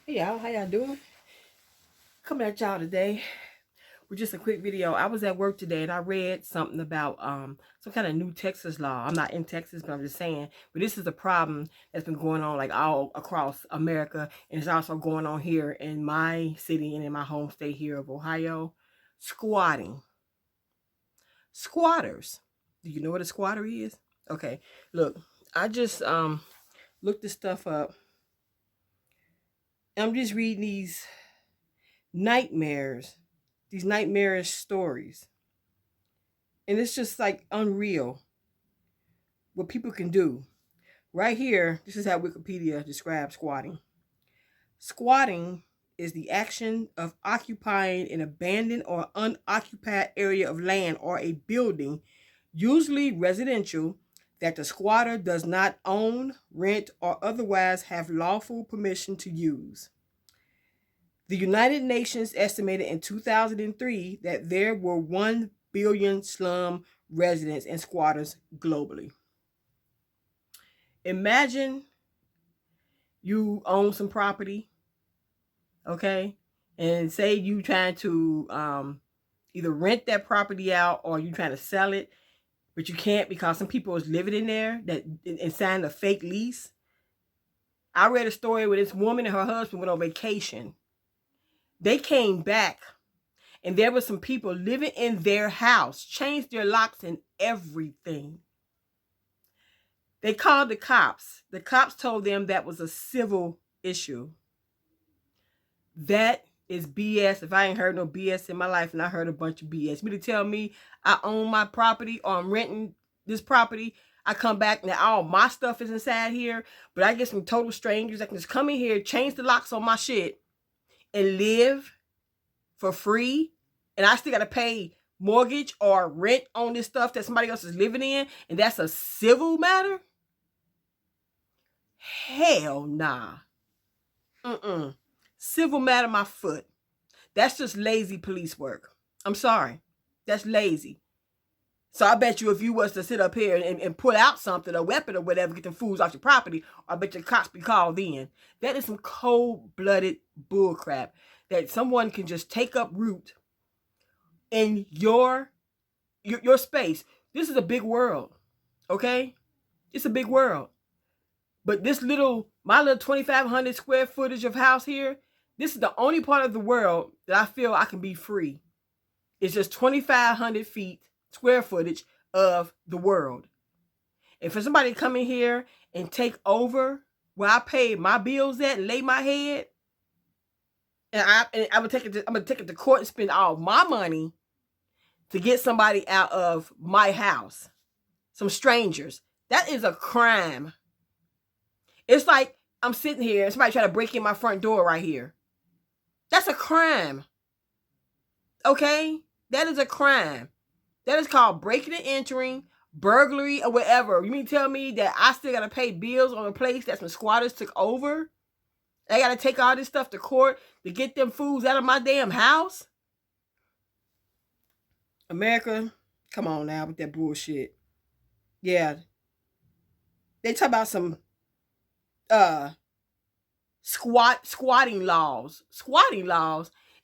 Hey y'all, how y'all doing? Coming at y'all today with just a quick video. I was at work today and I read something about some kind of new Texas law. I'm not in Texas, but I'm just saying. But this is a problem that's been going on like all across America, and it's also going on here in my city and in my home state here of Ohio. Squatting. Squatters. Do you know what a squatter is? Okay, look, I just looked this stuff up. I'm just reading these nightmarish stories. And it's just like unreal what people can do. Right here, this is how Wikipedia describes squatting. Squatting is the action of occupying an abandoned or unoccupied area of land or a building, usually residential, that the squatter does not own, rent, or otherwise have lawful permission to use. The United Nations estimated in 2003 that there were 1 billion slum residents and squatters globally. Imagine you own some property, okay? And say you trying to either rent that property out or you trying to sell it, but you can't because some people is living in there that and signed a fake lease. I read a story where this woman and her husband went on vacation. They came back and there were some people living in their house, changed their locks and everything. They called the cops. The cops told them that was a civil issue. That is BS. If I ain't heard no BS in my life, and I heard a bunch of BS. Me to tell me I own my property or I'm renting this property, I come back and all my stuff is inside here, but I get some total strangers that can just come in here, change the locks on my shit, and live for free, and I still got to pay mortgage or rent on this stuff that somebody else is living in, and that's a civil matter? Hell nah. Civil matter my foot. That's just lazy police work. I'm sorry. That's lazy. So I bet you if you was to sit up here and pull out something, a weapon or whatever, get them fools off your property, I bet your cops be called in. That is some cold-blooded bullcrap that someone can just take up root in your space. This is a big world, okay? It's a big world. But my little 2,500 square footage of house here, this is the only part of the world that I feel I can be free. It's just 2,500 feet square footage of the world. And for somebody to come in here and take over where I pay my bills at and lay my head, and I'm gonna take it to court and spend all my money to get somebody out of my house, some strangers. That is a crime. It's like I'm sitting here and somebody try to break in my front door right here. That's a crime. Okay? That is a crime. That is called breaking and entering, burglary, or whatever. You mean to tell me that I still got to pay bills on a place that some squatters took over? I got to take all this stuff to court to get them fools out of my damn house? America, come on now with that bullshit. Yeah. They talk about some squatting laws.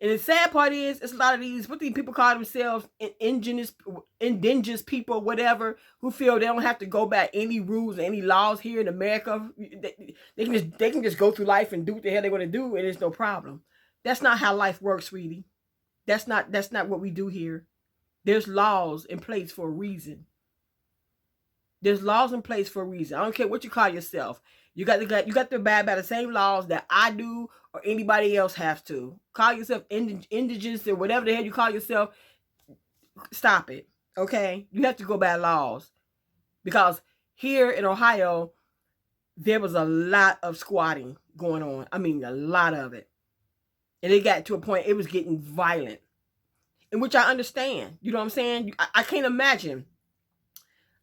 And the sad part is, it's a lot of what these people call themselves, indigenous people, whatever, who feel they don't have to go by any rules or any laws here in America. They can just go through life and do what the hell they want to do, and it's no problem. That's not how life works, sweetie. That's not what we do here. There's laws in place for a reason. There's laws in place for a reason. I don't care what you call yourself. You got to abide by the same laws that I do or anybody else has to. Call yourself indigenous or whatever the hell you call yourself. Stop it, okay? You have to go by laws. Because here in Ohio, there was a lot of squatting going on. I mean, a lot of it. And it got to a point, it was getting violent. In which I understand. You know what I'm saying? I can't imagine.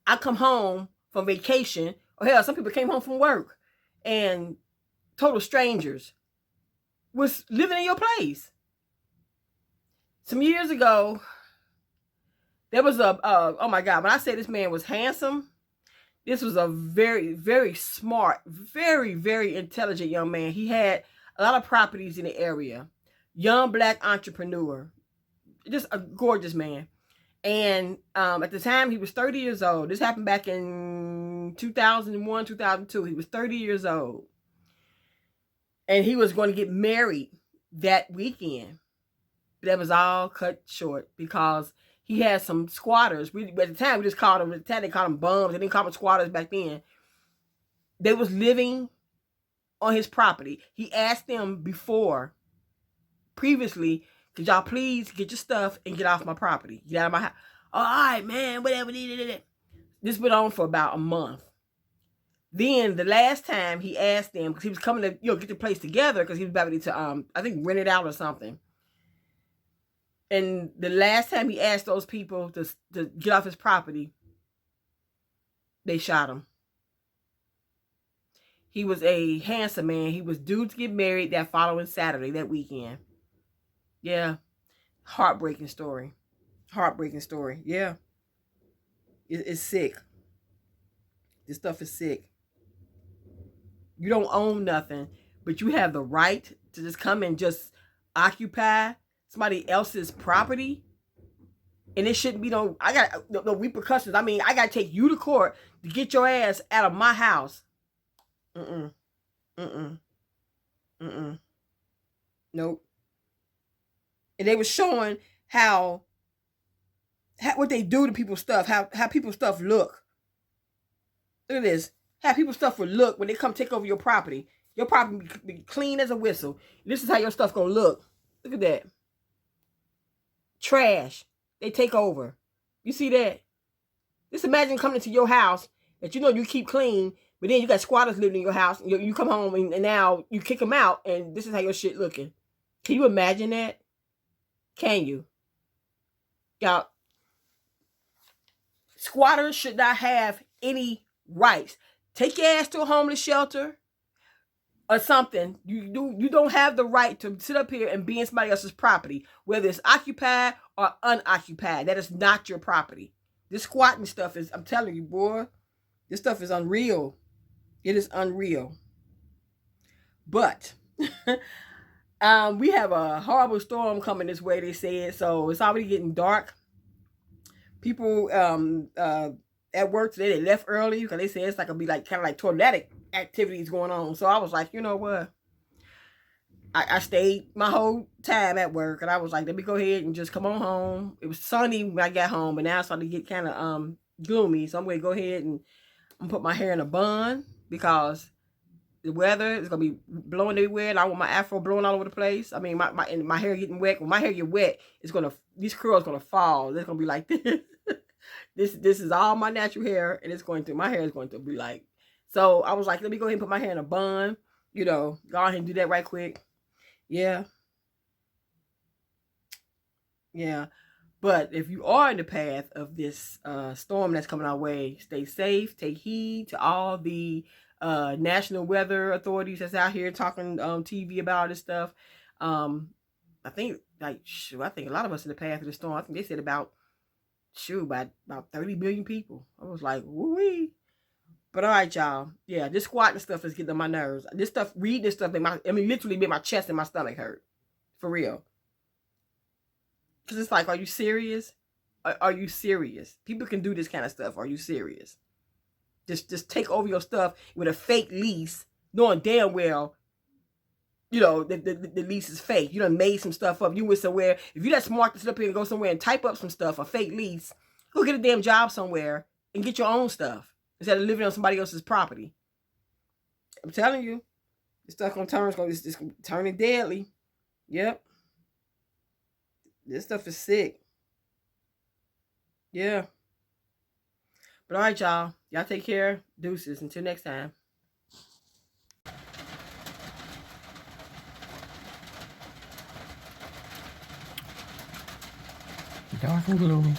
I come home from vacation, or hell, some people came home from work, and total strangers was living in your place. Some years ago, there was oh my God, when I say this man was handsome, this was a very, very smart, very, very intelligent young man. He had a lot of properties in the area. Young black entrepreneur, just a gorgeous man. And at the time, he was 30 years old. This happened back in 2001, 2002. He was 30 years old. And he was going to get married that weekend. That was all cut short because he had some squatters. At the time, we just called them, at the time they called them bums. They didn't call them squatters back then. They was living on his property. He asked them previously, could y'all please get your stuff and get off my property? Get out of my house. All right, man, whatever. This went on for about a month. Then the last time he asked them, because he was coming to get the place together, because he was about ready to I think rent it out or something. And the last time he asked those people to get off his property, they shot him. He was a handsome man. He was due to get married that following Saturday, that weekend. Yeah. Heartbreaking story. Heartbreaking story. Yeah. It's sick. This stuff is sick. You don't own nothing, but you have the right to just come and just occupy somebody else's property. And it shouldn't be no repercussions. I mean, I got to take you to court to get your ass out of my house. Nope. And they were showing how what they do to people's stuff, how people's stuff look. Look at this. How people's stuff will look when they come take over your property. Your property be clean as a whistle. This is how your stuff gonna look. Look at that. Trash. They take over. You see that? Just imagine coming into your house that you keep clean, but then you got squatters living in your house. And you come home and now you kick them out, and this is how your shit looking. Can you imagine that? Can you? Y'all, squatters should not have any rights. Take your ass to a homeless shelter or something. You don't have the right to sit up here and be in somebody else's property, whether it's occupied or unoccupied. That is not your property. This squatting stuff is, I'm telling you, boy, this stuff is unreal. It is unreal. But we have a horrible storm coming this way, they said. So it's already getting dark. People at work today, they left early because they said it's like gonna be like kind of like tornadic activities going on. So I was like, you know what? I stayed my whole time at work, and I was like, let me go ahead and just come on home. It was sunny when I got home, but now it's starting to get kind of gloomy. So I'm going to go ahead and I'm put my hair in a bun because the weather is going to be blowing everywhere, and I want my afro blowing all over the place. I mean, my hair getting wet. When my hair get wet, these curls going to fall. It's going to be like this. This is all my natural hair, and my hair is going to be like. So I was like, let me go ahead and put my hair in a bun. Go ahead and do that right quick. Yeah. Yeah. But if you are in the path of this storm that's coming our way, stay safe, take heed to all the national weather authorities that's out here talking on TV about this stuff. I think a lot of us in the path of the storm, I think they said about 30 million people. I was like, woo-wee. But all right, y'all. Yeah, this squatting stuff is getting on my nerves. Reading this stuff literally made my chest and my stomach hurt. For real. Because it's like, are you serious? Are you serious? People can do this kind of stuff. Are you serious? Just take over your stuff with a fake lease, knowing damn well, the lease is fake. You done made some stuff up. You went somewhere. If you're that smart to sit up here and go somewhere and type up some stuff, a fake lease, go get a damn job somewhere and get your own stuff instead of living on somebody else's property. I'm telling you, this stuff it's turning deadly. Yep. This stuff is sick. Yeah. But all right, y'all. Y'all take care. Deuces. Until next time. Dark and gloomy.